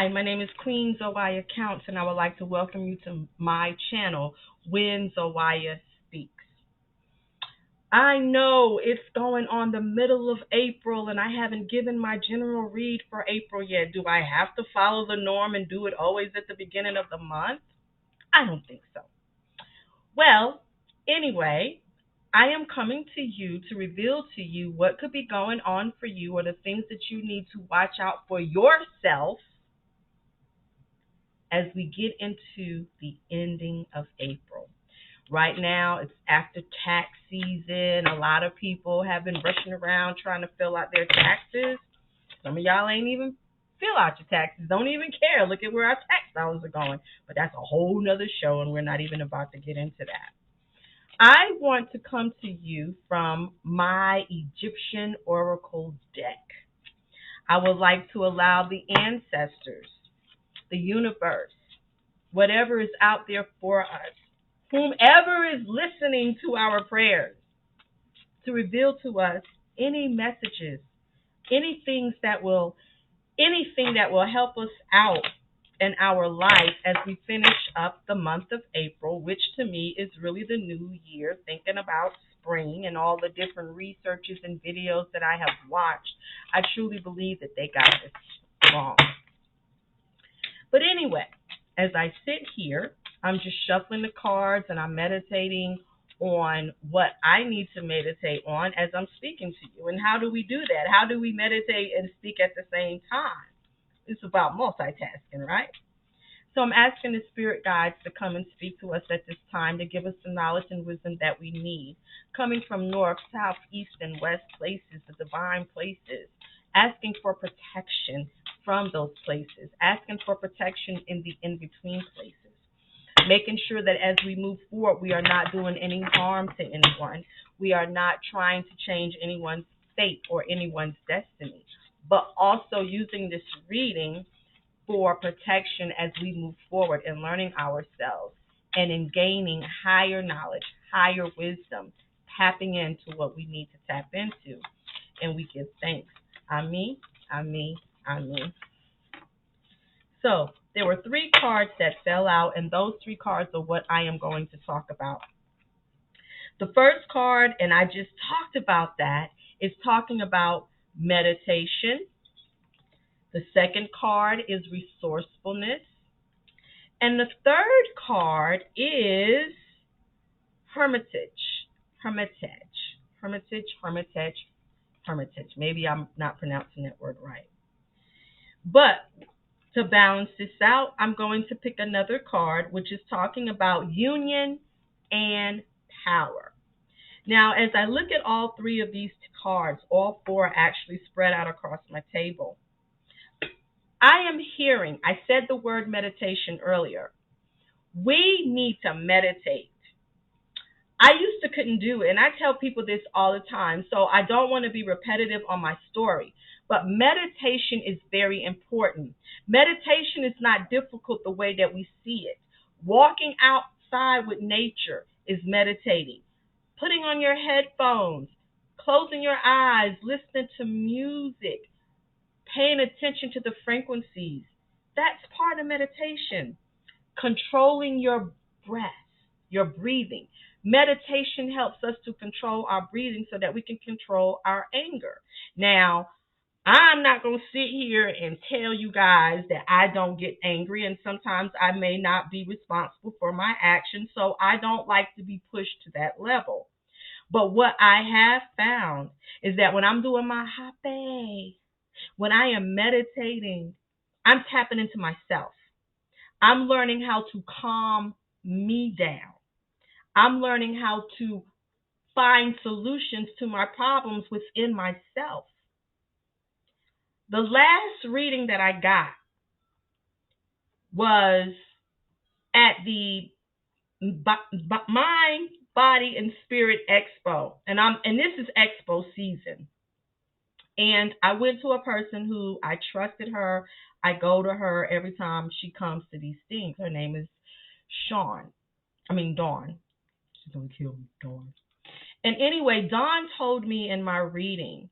Hi, my name is Queen Zawaya Counts, and I would like to welcome you to my channel, When Zawaya Speaks. I know it's going on the middle of April, and I haven't given my general read for April yet. Do I have to follow the norm and do it always at the beginning of the month? I don't think so. Well, anyway, I am coming to you to reveal to you what could be going on for you or the things that you need to watch out for yourself as we get into the ending of April. Right now, it's after tax season. A lot of people have been rushing around trying to fill out their taxes. Some of y'all ain't even fill out your taxes, don't even care. Look at where our tax dollars are going. But that's a whole nother show, and we're not even about to get into that. I want to come to you from my Egyptian Oracle deck. I would like to allow the ancestors, the universe, whatever is out there for us, whomever is listening to our prayers, to reveal to us any messages, anything that will help us out in our life as we finish up the month of April, which to me is really the new year, thinking about spring and all the different researches and videos that I have watched. I truly believe that they got this wrong. But anyway, as I sit here, I'm just shuffling the cards and I'm meditating on what I need to meditate on as I'm speaking to you. And how do we do that? How do we meditate and speak at the same time? It's about multitasking, right? So I'm asking the spirit guides to come and speak to us at this time to give us the knowledge and wisdom that we need, coming from north, south, east, and west places, the divine places, asking for protection from those places, asking for protection in the in-between places, making sure that as we move forward, we are not doing any harm to anyone. We are not trying to change anyone's fate or anyone's destiny, but also using this reading for protection as we move forward in learning ourselves and in gaining higher knowledge, higher wisdom, tapping into what we need to tap into. And we give thanks. Ami, Ami, Ami. So there were three cards that fell out, and those three cards are what I am going to talk about. The first card, and I just talked about that, is talking about meditation. The second card is resourcefulness. And the third card is hermitage. Hermitage. Maybe I'm not pronouncing that word right. But to balance this out, I'm going to pick another card, which is talking about union and power. Now, as I look at all three of these cards, all four are actually spread out across my table. I am hearing, I said the word meditation earlier. We need to meditate. I used to couldn't do it, and I tell people this all the time, so I don't want to be repetitive on my story. But meditation is very important. Meditation is not difficult the way that we see it. Walking outside with nature is meditating. Putting on your headphones, closing your eyes, listening to music, paying attention to the frequencies. That's part of meditation. Controlling your breath, your breathing. Meditation helps us to control our breathing so that we can control our anger. Now, I'm not going to sit here and tell you guys that I don't get angry, and sometimes I may not be responsible for my actions, so I don't like to be pushed to that level. But what I have found is that when I'm doing my hape, when I am meditating, I'm tapping into myself. I'm learning how to calm me down. I'm learning how to find solutions to my problems within myself. The last reading that I got was at the Mind, Body, and Spirit Expo, and this is Expo season. And I went to a person who I trusted her. I go to her every time she comes to these things. Her name is Dawn. She's gonna kill me, Dawn. And anyway, Dawn told me in my reading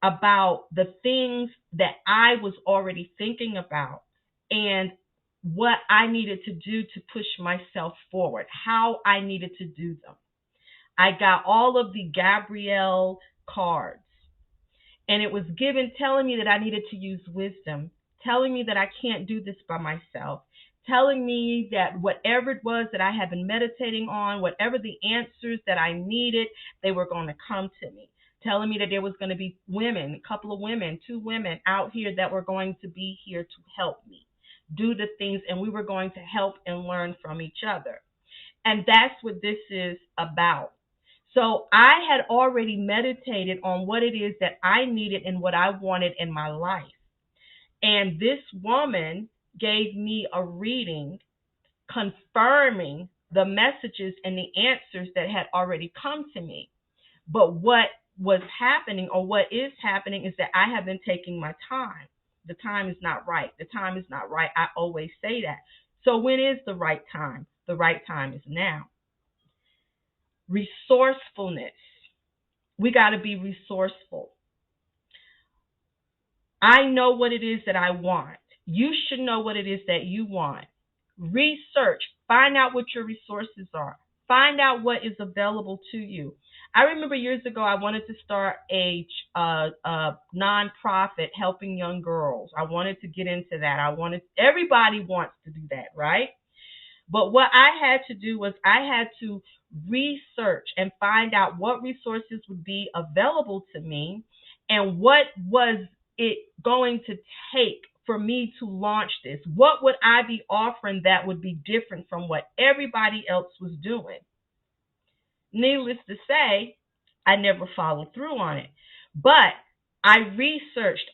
about the things that I was already thinking about and what I needed to do to push myself forward, how I needed to do them. I got all of the Gabrielle cards, and it was given telling me that I needed to use wisdom, telling me that I can't do this by myself, telling me that whatever it was that I had been meditating on, whatever the answers that I needed, they were going to come to me. Telling me that there was going to be women, a couple of women, two women out here that were going to be here to help me do the things, and we were going to help and learn from each other. And that's what this is about. So I had already meditated on what it is that I needed and what I wanted in my life. And this woman gave me a reading confirming the messages and the answers that had already come to me. But what was happening, or what is happening, is that I have been taking my time. The time is not right. The time is not right. I always say that. So when is the right time? The right time is now. Resourcefulness. We got to be resourceful. I know what it is that I want. You should know what it is that you want. Research. Find out what your resources are. Find out what is available to you. I remember years ago I wanted to start a nonprofit helping young girls. I wanted to get into that. Everybody wants to do that, right? But what I had to do was I had to research and find out what resources would be available to me and what was it going to take for me to launch this. What would I be offering that would be different from what everybody else was doing? Needless to say, I never followed through on it. But I researched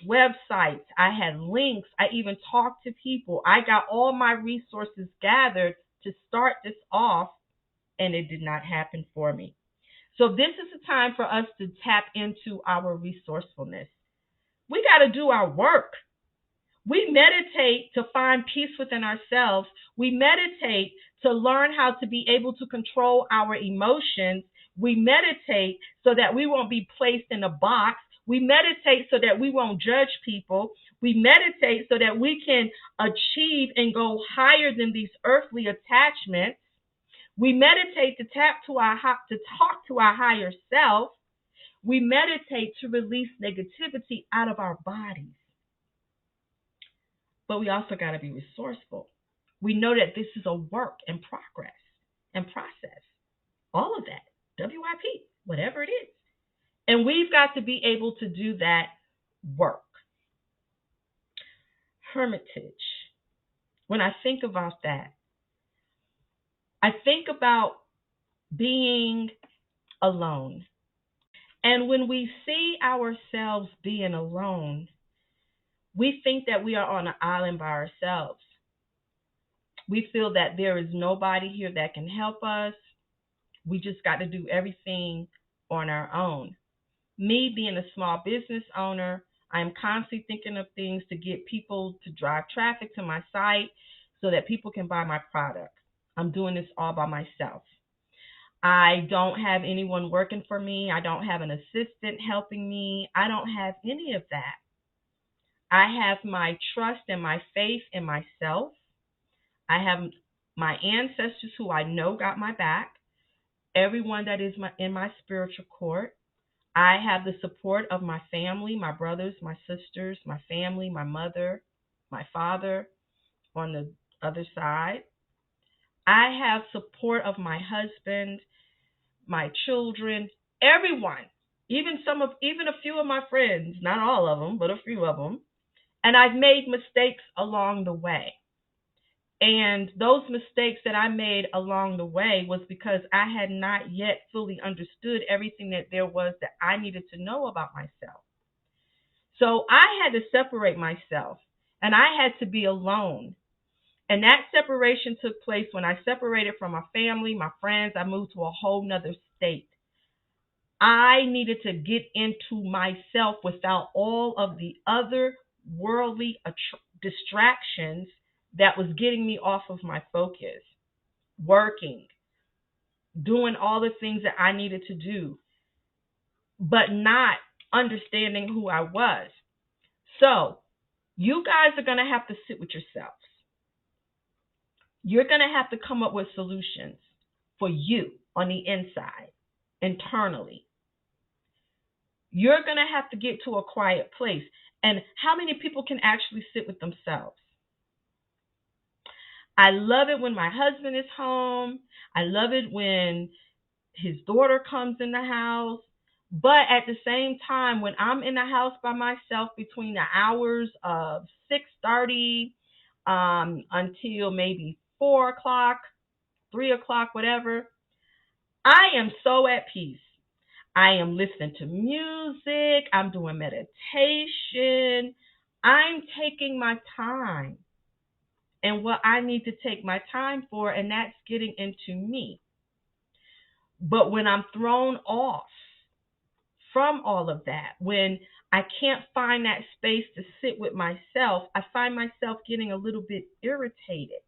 websites, I had links, I even talked to people. I got all my resources gathered to start this off, and it did not happen for me. So this is a time for us to tap into our resourcefulness. We got to do our work. We meditate to find peace within ourselves. We meditate to learn how to be able to control our emotions. We meditate so that we won't be placed in a box. We meditate so that we won't judge people. We meditate so that we can achieve and go higher than these earthly attachments. We meditate to talk to our higher self. We meditate to release negativity out of our bodies. But we also got to be resourceful. We know that this is a work in progress and process. All of that. WIP, whatever it is. And we've got to be able to do that work. Hermitage. When I think about that, I think about being alone. And when we see ourselves being alone, we think that we are on an island by ourselves. We feel that there is nobody here that can help us. We just got to do everything on our own. Me being a small business owner, I'm constantly thinking of things to get people to drive traffic to my site so that people can buy my product. I'm doing this all by myself. I don't have anyone working for me. I don't have an assistant helping me. I don't have any of that. I have my trust and my faith in myself. I have my ancestors who I know got my back. Everyone that is in my spiritual court. I have the support of my family, my brothers, my sisters, my family, my mother, my father on the other side. I have support of my husband, my children, everyone, even a few of my friends, not all of them, but a few of them. And I've made mistakes along the way. And those mistakes that I made along the way was because I had not yet fully understood everything that there was that I needed to know about myself. So I had to separate myself, and I had to be alone. And that separation took place when I separated from my family, my friends. I moved to a whole nother state. I needed to get into myself without all of the other worldly distractions that was getting me off of my focus, working, doing all the things that I needed to do, but not understanding who I was. So You guys are going to have to sit with yourselves. You're going to have to come up with solutions for you on the inside, internally. You're going to have to get to a quiet place. And how many people can actually sit with themselves? I love it when my husband is home. I love it when his daughter comes in the house. But at the same time, when I'm in the house by myself between the hours of 6:30 until maybe 4 o'clock, 3 o'clock, whatever, I am so at peace. I am listening to music. I'm doing meditation. I'm taking my time and what I need to take my time for, and that's getting into me. But when I'm thrown off from all of that, when I can't find that space to sit with myself, I find myself getting a little bit irritated.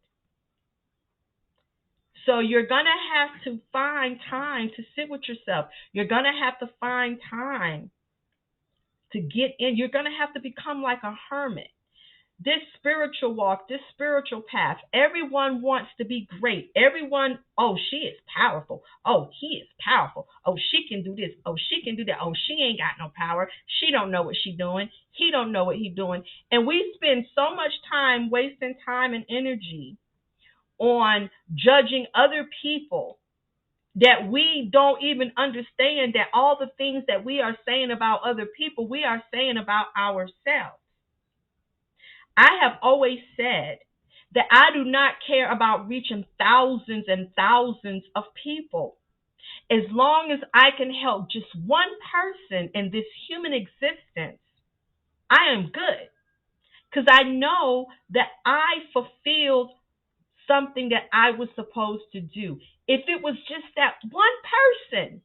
So you're going to have to find time to sit with yourself. You're going to have to find time to get in. You're going to have to become like a hermit. This spiritual walk, this spiritual path, everyone wants to be great. Everyone, oh, she is powerful. Oh, he is powerful. Oh, she can do this. Oh, she can do that. Oh, she ain't got no power. She don't know what she doing. He don't know what he doing. And we spend so much time wasting time and energy on judging other people that we don't even understand that all the things that we are saying about other people, we are saying about ourselves. I have always said that I do not care about reaching thousands and thousands of people. As long as I can help just one person in this human existence, I am good. Because I know that I fulfilled something that I was supposed to do. If it was just that one person,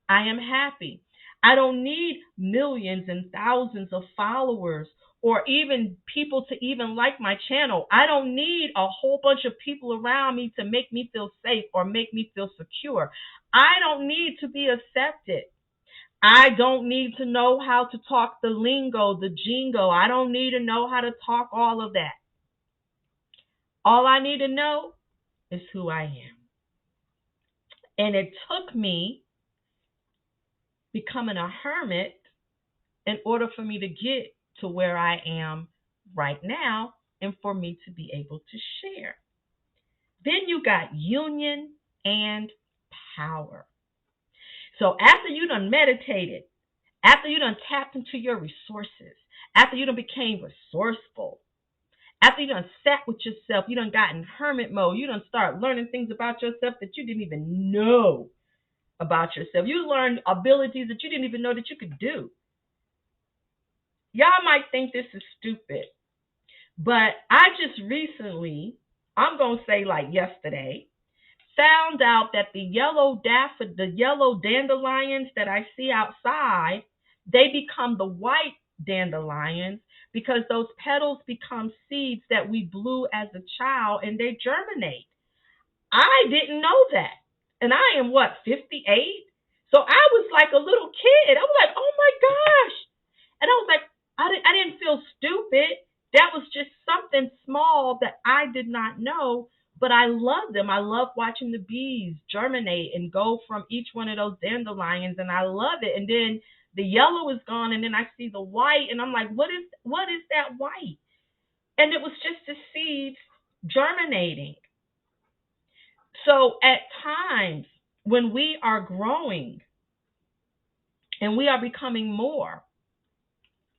I am happy. I don't need millions and thousands of followers or even people to even like my channel. I don't need a whole bunch of people around me to make me feel safe or make me feel secure. I don't need to be accepted. I don't need to know how to talk the lingo, the jingo. I don't need to know how to talk all of that. All I need to know is who I am. And it took me becoming a hermit in order for me to get to where I am right now and for me to be able to share. Then you got union and power. So after you done meditated, after you done tapped into your resources, after you done became resourceful, after you done sat with yourself, you done got in hermit mode, you done start learning things about yourself that you didn't even know about yourself. You learned abilities that you didn't even know that you could do. Y'all might think this is stupid, but I just recently, I'm going to say like yesterday, found out that the yellow dandelions that I see outside, they become the white dandelions because those petals become seeds that we blew as a child and they germinate. I didn't know that. And I am what, 58? So I was like a little kid. I was like, oh my gosh. And I was like, I didn't feel stupid. That was just something small that I did not know, but I love them. I love watching the bees germinate and go from each one of those dandelions, and I love it. And then the yellow is gone, and then I see the white, and I'm like, what is that white? And it was just the seeds germinating. So at times when we are growing and we are becoming more,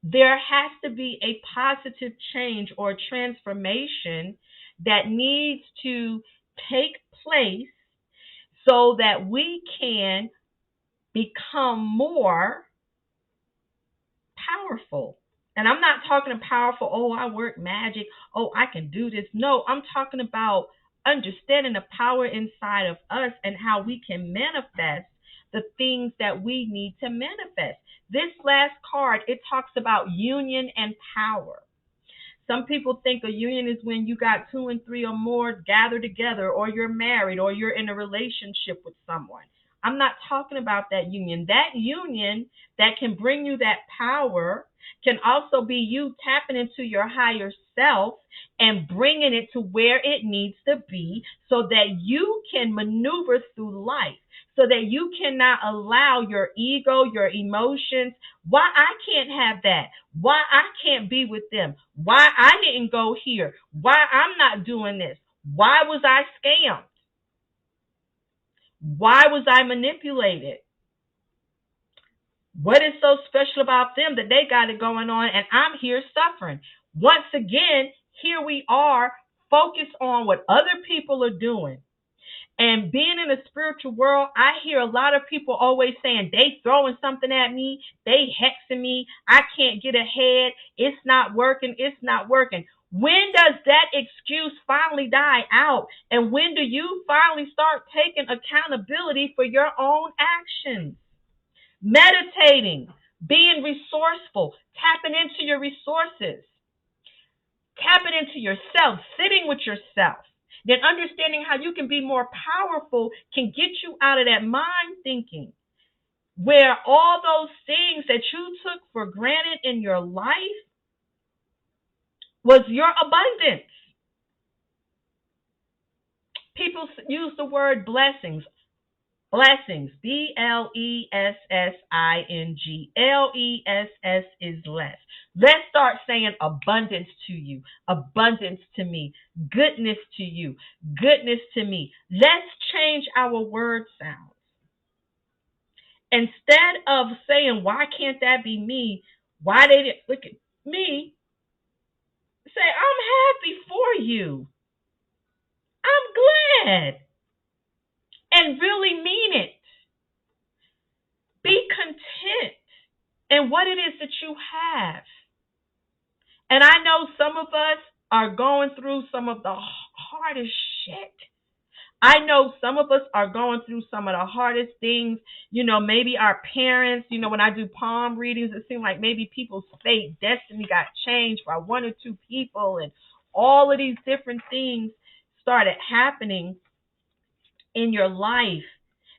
there has to be a positive change or transformation that needs to take place so that we can become more powerful. And I'm not talking about powerful, oh, I work magic, oh, I can do this. No, I'm talking about understanding the power inside of us and how we can manifest the things that we need to manifest. This last card, it talks about union and power. Some people think a union is when you got two and three or more gathered together, or you're married, or you're in a relationship with someone. I'm not talking about that union. That union that can bring you that power can also be you tapping into your higher self and bringing it to where it needs to be so that you can maneuver through life, so that you cannot allow your ego, your emotions, why I can't have that, why I can't be with them, why I didn't go here, why I'm not doing this, why was I scammed, why was I manipulated, what is so special about them that they got it going on and I'm here suffering? Once again, here we are focused on what other people are doing. And being in the spiritual world, I hear a lot of people always saying they throwing something at me, they hexing me, I can't get ahead, it's not working, it's not working. When does that excuse finally die out? And when do you finally start taking accountability for your own actions? Meditating, being resourceful, tapping into your resources, tapping into yourself, sitting with yourself, then understanding how you can be more powerful can get you out of that mind thinking where all those things that you took for granted in your life was your abundance. People use the word blessings. Blessings, Blessing. Less is less. Let's start saying abundance to you, abundance to me, goodness to you, goodness to me. Let's change our word sounds. Instead of saying, why can't that be me? Why they didn't look at me? Say, I'm happy for you. I'm glad. And really mean it. Be content in what it is that you have. And I know some of us are going through some of the hardest shit. I know some of us are going through some of the hardest things. Maybe our parents, when I do palm readings, it seems like maybe people's fate, destiny got changed by one or two people, and all of these different things started happening in your life.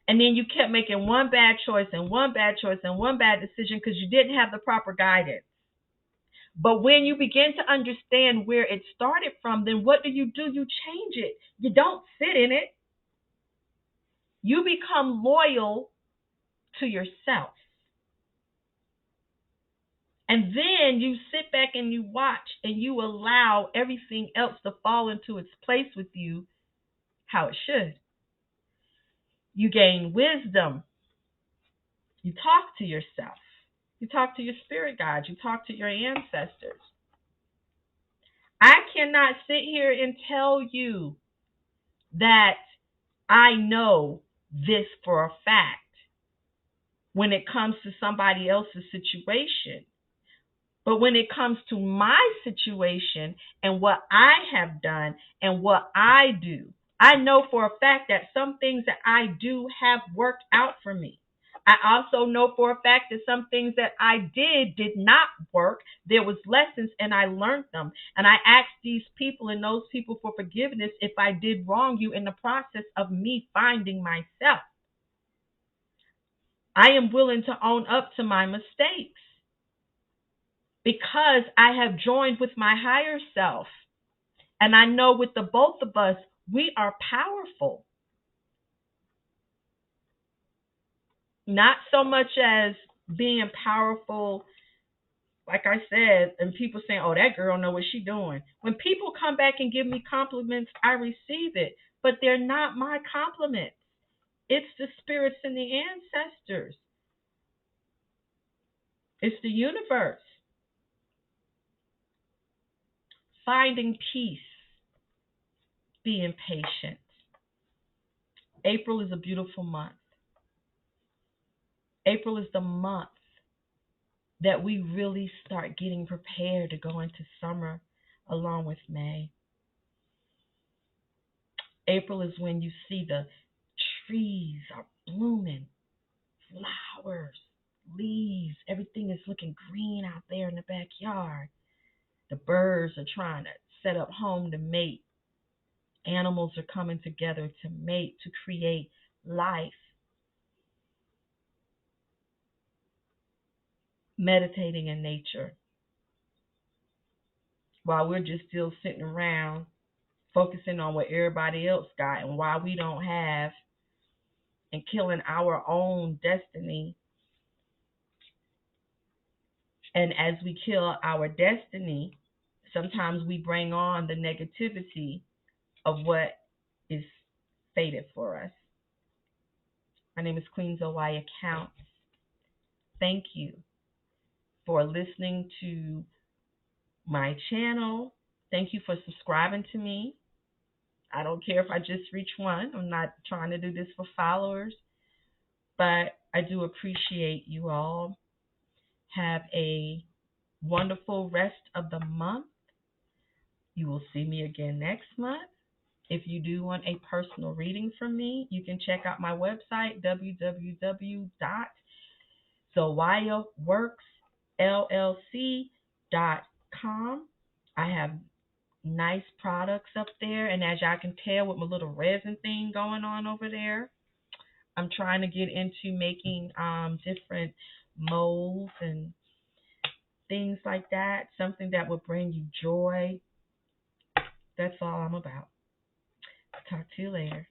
And then you kept making one bad choice and one bad choice and one bad decision because you didn't have the proper guidance. But when you begin to understand where it started from, then what do? You change it. You don't sit in it. You become loyal to yourself. And then you sit back and you watch and you allow everything else to fall into its place with you how it should. You gain wisdom. You talk to yourself. You talk to your spirit guides. You talk to your ancestors. I cannot sit here and tell you that I know this for a fact when it comes to somebody else's situation. But when it comes to my situation and what I have done and what I do, I know for a fact that some things that I do have worked out for me. I also know for a fact that some things that I did not work. There was lessons and I learned them. And I asked these people and those people for forgiveness if I did wrong you in the process of me finding myself. I am willing to own up to my mistakes because I have joined with my higher self. And I know with the both of us, we are powerful. Not so much as being powerful, like I said, and people saying, oh, that girl know what she doing. When people come back and give me compliments, I receive it. But they're not my compliments. It's the spirits and the ancestors. It's the universe. Finding peace. Being patient. April is a beautiful month. April is the month that we really start getting prepared to go into summer along with May. April is when you see the trees are blooming, flowers, leaves, everything is looking green out there in the backyard. The birds are trying to set up home to mate. Animals are coming together to mate, to create life. meditating in nature while we're just still sitting around focusing on what everybody else got and why we don't have, and killing our own destiny. And as we kill our destiny, sometimes we bring on the negativity of what is fated for us. My name is Queen Zawaya Counts. Thank you for listening to my channel. Thank you for subscribing to me. I don't care if I just reach one. I'm not trying to do this for followers, but I do appreciate you all. Have a wonderful rest of the month. You will see me again next month. If you do want a personal reading from me, you can check out my website, www.zawayaworksllc.com. I have nice products up there, and as y'all can tell with my little resin thing going on over there, I'm trying to get into making different molds and things like that, something that would bring you joy. That's all I'm about. Talk to you later.